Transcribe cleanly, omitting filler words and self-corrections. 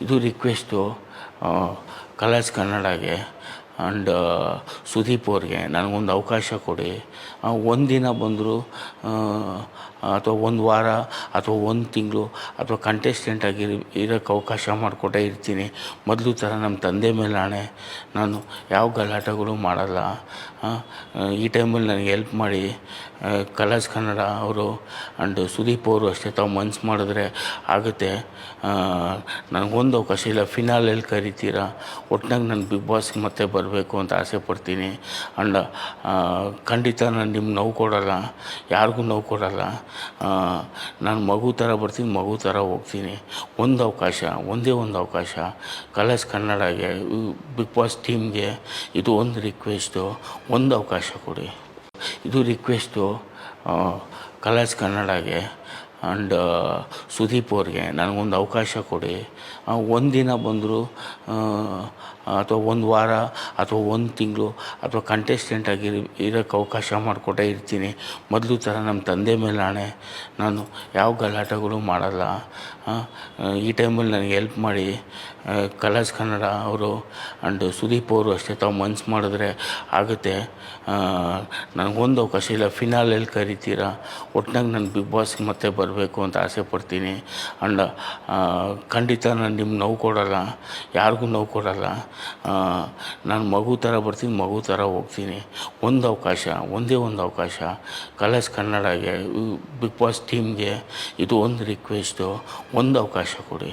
ಇದು request colours ಕನ್ನಡಗೆ and Sudeep ಅವ್ರಿಗೆ ನನಗೊಂದು ಅವಕಾಶ ಕೊಡಿ. ಒಂದಿನ ಬಂದರೂ ಅಥವಾ ಒಂದು ವಾರ ಅಥವಾ ಒಂದು ತಿಂಗಳು ಅಥವಾ ಕಂಟೆಸ್ಟೆಂಟಾಗಿ ಇರೋಕ್ಕೆ ಅವಕಾಶ ಮಾಡಿಕೊಟ್ಟೇ ಇರ್ತೀನಿ. ಮೊದಲು ಥರ ನಮ್ಮ ತಂದೆ ಮೇಲೆ ಆಣೆ, ನಾನು ಯಾವ ಗಲಾಟೆಗಳು ಮಾಡಲ್ಲ. ಈ ಟೈಮಲ್ಲಿ ನನಗೆ ಹೆಲ್ಪ್ ಮಾಡಿ ಕಲರ್ಸ್ ಕನ್ನಡ ಅವರು ಆ್ಯಂಡ್ ಸುದೀಪ್ ಅವರು ಅಷ್ಟೇ ತಾವು ಮನ್ಸು ಮಾಡಿದ್ರೆ ಆಗುತ್ತೆ. ನನಗೊಂದು ಅವಕಾಶ ಇಲ್ಲ, ಫಿನಾಲೆಲ್ಲಿ ಕರಿತೀರಾ, ಒಟ್ನಾಗ ನಾನು ಬಿಗ್ ಬಾಸ್ಗೆ ಮತ್ತೆ ಬರಬೇಕು ಅಂತ ಆಸೆ ಪಡ್ತೀನಿ. ಆ್ಯಂಡ್ ಖಂಡಿತ ನಾನು ನಿಮ್ಗೆ ನೋವು ಕೊಡೋಲ್ಲ, ಯಾರಿಗೂ ನೋವು ಕೊಡೋಲ್ಲ. ನಾನು ಮಗು ಥರ ಬರ್ತೀನಿ, ಮಗು ಥರ ಹೋಗ್ತೀನಿ. ಒಂದು ಅವಕಾಶ, ಒಂದೇ ಒಂದು ಅವಕಾಶ ಕಲರ್ಸ್ ಕನ್ನಡಗೆ, ಬಿಗ್ ಬಾಸ್ ಟೀಮ್ಗೆ ಇದು ಒಂದು ರಿಕ್ವೆಸ್ಟು, ಒಂದು ಅವಕಾಶ ಕೊಡಿ. ಇದು ರಿಕ್ವೆಸ್ಟು ಕಲರ್ಸ್ ಕನ್ನಡಗೆ ಆ್ಯಂಡ್ ಸುದೀಪ್ ಅವ್ರಿಗೆ ನನಗೊಂದು ಅವಕಾಶ ಕೊಡಿ. ಒಂದಿನ ಬಂದರೂ ಅಥವಾ ಒಂದು ವಾರ ಅಥವಾ ಒಂದು ತಿಂಗಳು ಅಥವಾ ಕಂಟೆಸ್ಟೆಂಟಾಗಿ ಇರೋಕ್ಕೆ ಅವಕಾಶ ಮಾಡಿಕೊಟ್ಟೇ ಇರ್ತೀನಿ. ಮೊದಲು ಥರ ನಮ್ಮ ತಂದೆ ಮೇಲೆ ಆಣೆ, ನಾನು ಯಾವ ಗಲಾಟೆಗಳು ಮಾಡಲ್ಲ. ಈ ಟೈಮಲ್ಲಿ ನನಗೆ ಹೆಲ್ಪ್ ಮಾಡಿ ಕಲರ್ಸ್ ಕನ್ನಡ ಅವರು ಆ್ಯಂಡ್ ಸುದೀಪ್ ಅವರು ಅಷ್ಟೇ ತಾವು ಮನ್ಸು ಮಾಡಿದ್ರೆ ಆಗುತ್ತೆ. ನನಗೊಂದು ಅವಕಾಶ ಇಲ್ಲ, ಫಿನಾಲೆಲ್ಲಿ ಕರಿತೀರಾ, ಒಟ್ನಾಗ ನಾನು ಬಿಗ್ ಬಾಸ್ಗೆ ಮತ್ತೆ ಬರಬೇಕು ಅಂತ ಆಸೆ ಪಡ್ತೀನಿ. ಆ್ಯಂಡ್ ಖಂಡಿತ ನಾನು ನಿಮ್ಗೆ ನೋವು ಕೊಡೋಲ್ಲ, ಯಾರಿಗೂ ನೋವು ಕೊಡೋಲ್ಲ. ನಾನು ಮಗು ಥರ ಬರ್ತೀನಿ, ಮಗು ಥರ ಹೋಗ್ತೀನಿ. ಒಂದು ಅವಕಾಶ, ಒಂದೇ ಒಂದು ಅವಕಾಶ ಕಲರ್ಸ್ ಕನ್ನಡಗೆ, ಬಿಗ್ ಬಾಸ್ ಟೀಮ್ಗೆ ಇದು ಒಂದು ರಿಕ್ವೆಸ್ಟು, ಒಂದು ಅವಕಾಶ ಕೊಡಿ.